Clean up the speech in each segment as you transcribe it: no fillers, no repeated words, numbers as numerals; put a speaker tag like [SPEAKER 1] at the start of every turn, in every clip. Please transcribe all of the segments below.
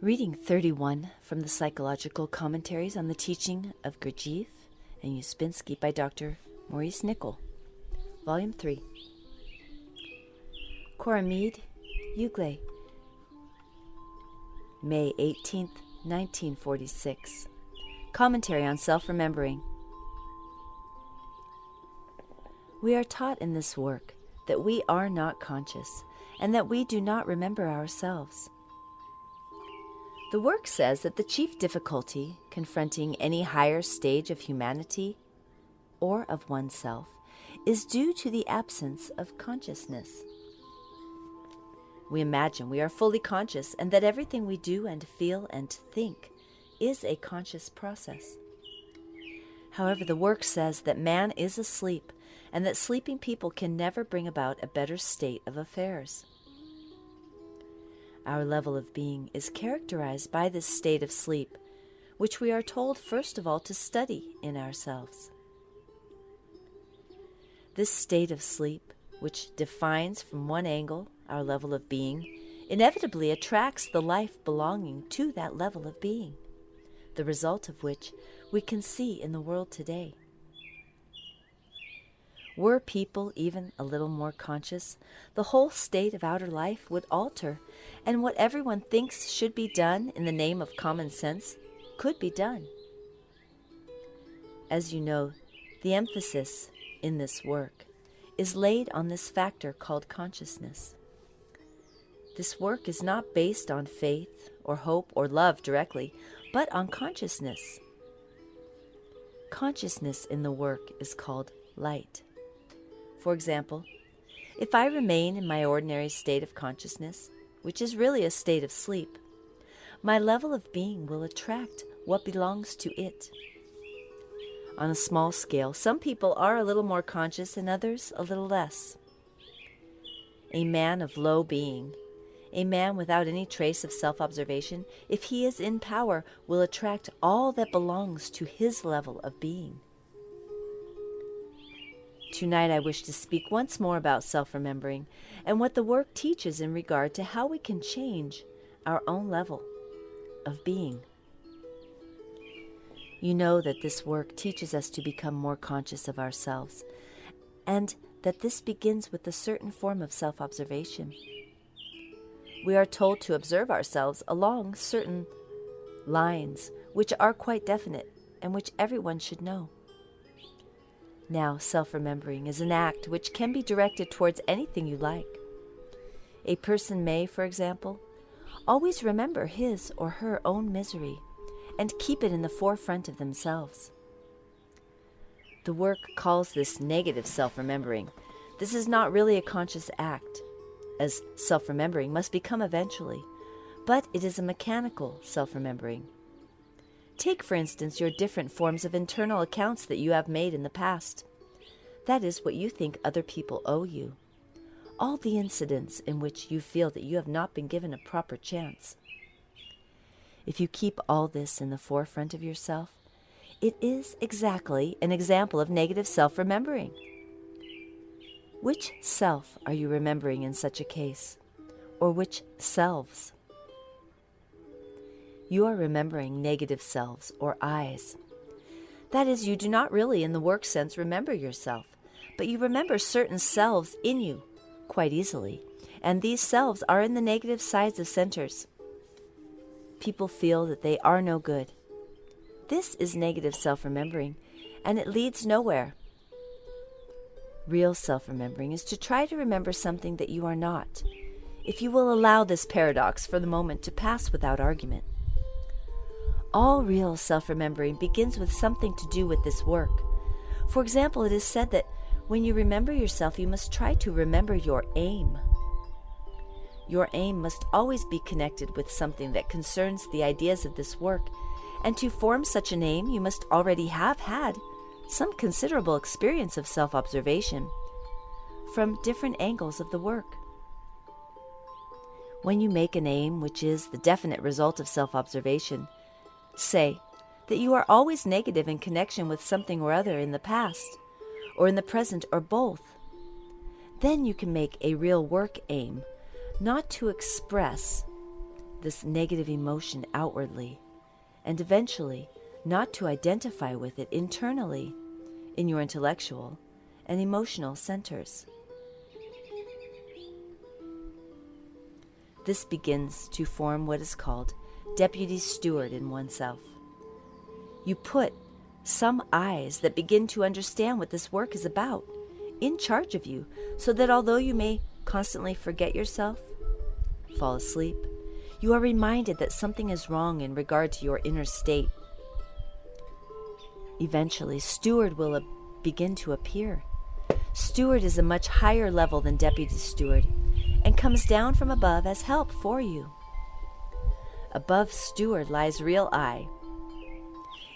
[SPEAKER 1] Reading 31 from the Psychological Commentaries on the Teaching of Gurdjieff and Ouspensky by Dr. Maurice Nicoll, Volume 3. Coramide, Ugle, May 18th, 1946. Commentary on Self-Remembering. We are taught in this work that we are not conscious and that we do not remember ourselves. The work says that the chief difficulty confronting any higher stage of humanity or of oneself is due to the absence of consciousness. We imagine we are fully conscious and that everything we do and feel and think is a conscious process. However, the work says that man is asleep and that sleeping people can never bring about a better state of affairs. Our level of being is characterized by this state of sleep, which we are told first of all to study in ourselves. This state of sleep, which defines from one angle our level of being, inevitably attracts the life belonging to that level of being, the result of which we can see in the world today. Were people even a little more conscious, the whole state of outer life would alter, and what everyone thinks should be done in the name of common sense could be done. As you know, the emphasis in this work is laid on this factor called consciousness. This work is not based on faith or hope or love directly, but on consciousness. Consciousness in the work is called light. For example, if I remain in my ordinary state of consciousness, which is really a state of sleep, my level of being will attract what belongs to it. On a small scale, some people are a little more conscious and others a little less. A man of low being, a man without any trace of self-observation, if he is in power, will attract all that belongs to his level of being. Tonight I wish to speak once more about self-remembering and what the work teaches in regard to how we can change our own level of being. You know that this work teaches us to become more conscious of ourselves, and that this begins with a certain form of self-observation. We are told to observe ourselves along certain lines, which are quite definite and which everyone should know. Now, self-remembering is an act which can be directed towards anything you like. A person may, for example, always remember his or her own misery and keep it in the forefront of themselves. The work calls this negative self-remembering. This is not really a conscious act, as self-remembering must become eventually, but it is a mechanical self-remembering. Take, for instance, your different forms of internal accounts that you have made in the past. That is what you think other people owe you. All the incidents in which you feel that you have not been given a proper chance. If you keep all this in the forefront of yourself, it is exactly an example of negative self-remembering. Which self are you remembering in such a case? Or which selves? You are remembering negative selves or I's. That is, you do not really, in the work sense, remember yourself, but you remember certain selves in you quite easily, and these selves are in the negative sides of centers. People feel that they are no good. This is negative self-remembering, and it leads nowhere. Real self-remembering is to try to remember something that you are not, if you will allow this paradox for the moment to pass without argument. All real self-remembering begins with something to do with this work. For example, it is said that when you remember yourself, you must try to remember your aim. Your aim must always be connected with something that concerns the ideas of this work, and to form such an aim, you must already have had some considerable experience of self-observation from different angles of the work. When you make an aim which is the definite result of self-observation, say that you are always negative in connection with something or other in the past, or in the present, or both. Then you can make a real work aim, not to express this negative emotion outwardly, and eventually not to identify with it internally in your intellectual and emotional centers. This begins to form what is called deputy steward in oneself. You put some eyes that begin to understand what this work is about in charge of you, so that although you may constantly forget yourself, fall asleep, you are reminded that something is wrong in regard to your inner state. Eventually, steward will begin to appear. Steward is a much higher level than deputy steward and comes down from above as help for you. Above steward lies real I.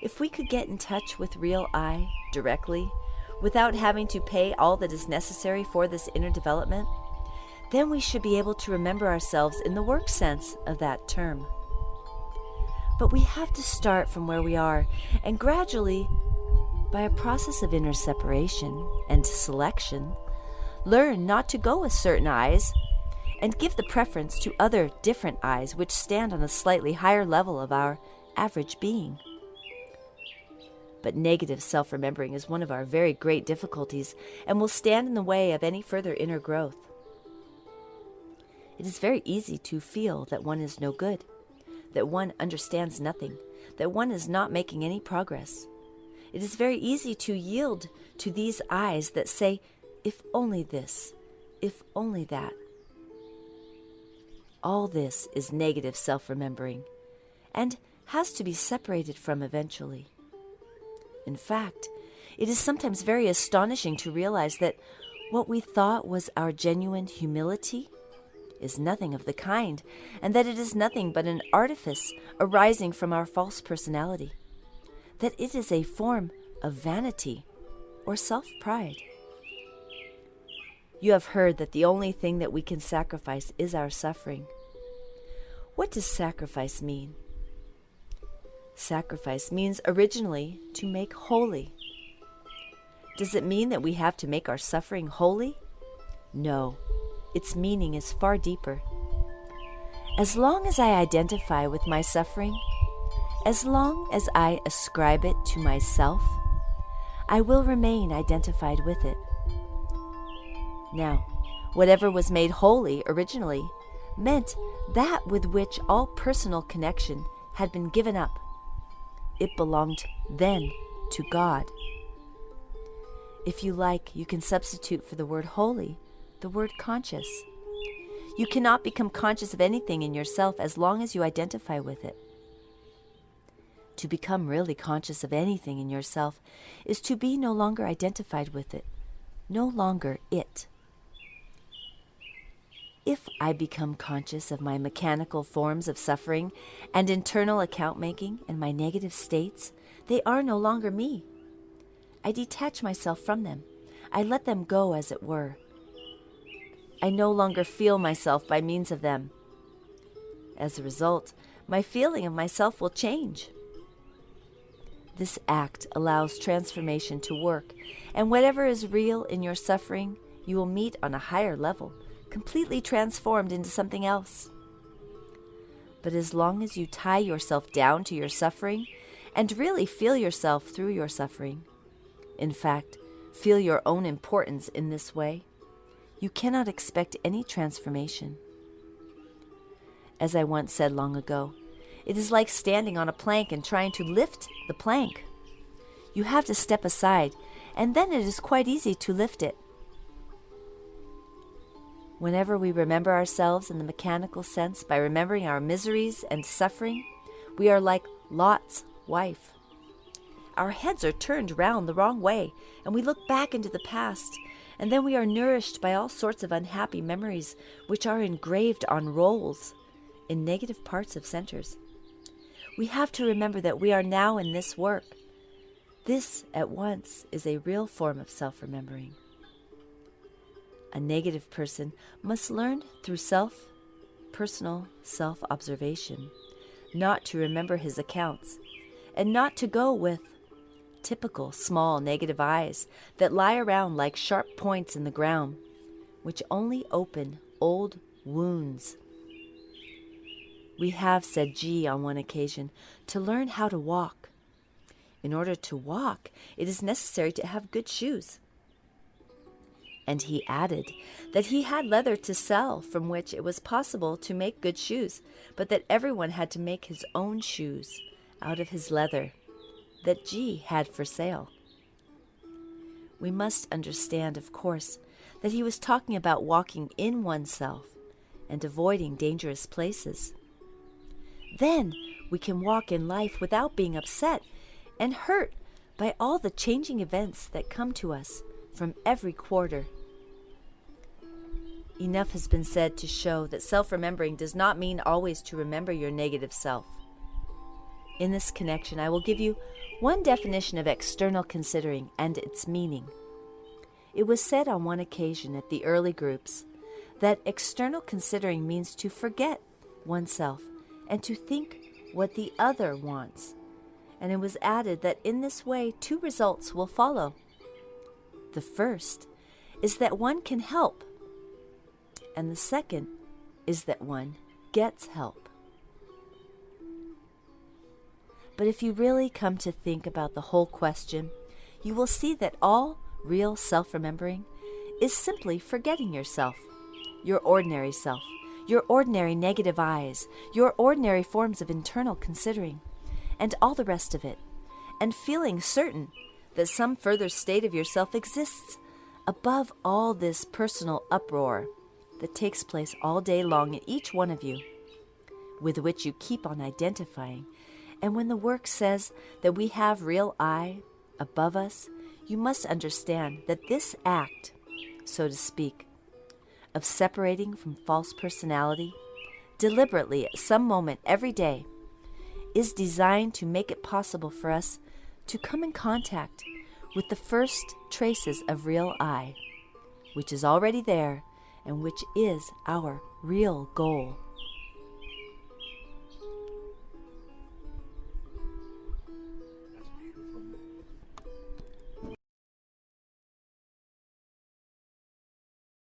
[SPEAKER 1] If we could get in touch with real I directly, without having to pay all that is necessary for this inner development, then we should be able to remember ourselves in the work sense of that term. But we have to start from where we are, and gradually, by a process of inner separation and selection, learn not to go with certain eyes and give the preference to other different eyes which stand on a slightly higher level of our average being. But negative self-remembering is one of our very great difficulties and will stand in the way of any further inner growth. It is very easy to feel that one is no good, that one understands nothing, that one is not making any progress. It is very easy to yield to these eyes that say, if only this, if only that. All this is negative self-remembering and has to be separated from eventually. In fact, it is sometimes very astonishing to realize that what we thought was our genuine humility is nothing of the kind, and that it is nothing but an artifice arising from our false personality, that it is a form of vanity or self-pride. You have heard that the only thing that we can sacrifice is our suffering. What does sacrifice mean? Sacrifice means originally to make holy. Does it mean that we have to make our suffering holy? No, its meaning is far deeper. As long as I identify with my suffering, as long as I ascribe it to myself, I will remain identified with it. Now, whatever was made holy originally meant that with which all personal connection had been given up. It belonged then to God. If you like, you can substitute for the word holy the word conscious. You cannot become conscious of anything in yourself as long as you identify with it. To become really conscious of anything in yourself is to be no longer identified with it, no longer it. If I become conscious of my mechanical forms of suffering and internal account-making and my negative states, they are no longer me. I detach myself from them. I let them go, as it were. I no longer feel myself by means of them. As a result, my feeling of myself will change. This act allows transformation to work, and whatever is real in your suffering, you will meet on a higher level, completely transformed into something else. But as long as you tie yourself down to your suffering and really feel yourself through your suffering, in fact, feel your own importance in this way, you cannot expect any transformation. As I once said long ago, it is like standing on a plank and trying to lift the plank. You have to step aside, and then it is quite easy to lift it. Whenever we remember ourselves in the mechanical sense by remembering our miseries and suffering, we are like Lot's wife. Our heads are turned round the wrong way, and we look back into the past, and then we are nourished by all sorts of unhappy memories which are engraved on rolls in negative parts of centers. We have to remember that we are now in this work. This, at once, is a real form of self-remembering. A negative person must learn through personal self-observation, not to remember his accounts, and not to go with typical small negative eyes that lie around like sharp points in the ground, which only open old wounds. We have, said G on one occasion, to learn how to walk. In order to walk, it is necessary to have good shoes. And he added that he had leather to sell from which it was possible to make good shoes, but that everyone had to make his own shoes out of his leather that G had for sale. We must understand, of course, that he was talking about walking in oneself and avoiding dangerous places. Then we can walk in life without being upset and hurt by all the changing events that come to us from every quarter. Enough has been said to show that self-remembering does not mean always to remember your negative self. In this connection, I will give you one definition of external considering and its meaning. It was said on one occasion at the early groups that external considering means to forget oneself and to think what the other wants. And it was added that in this way 2 results will follow. The first is that one can help, and the second is that one gets help. But if you really come to think about the whole question, you will see that all real self-remembering is simply forgetting yourself, your ordinary self, your ordinary negative eyes, your ordinary forms of internal considering, and all the rest of it, and feeling certain that some further state of yourself exists above all this personal uproar that takes place all day long in each one of you, with which you keep on identifying. And when the work says that we have real I above us, you must understand that this act, so to speak, of separating from false personality, deliberately at some moment every day, is designed to make it possible for us to come in contact with the first traces of real I, which is already there and which is our real goal.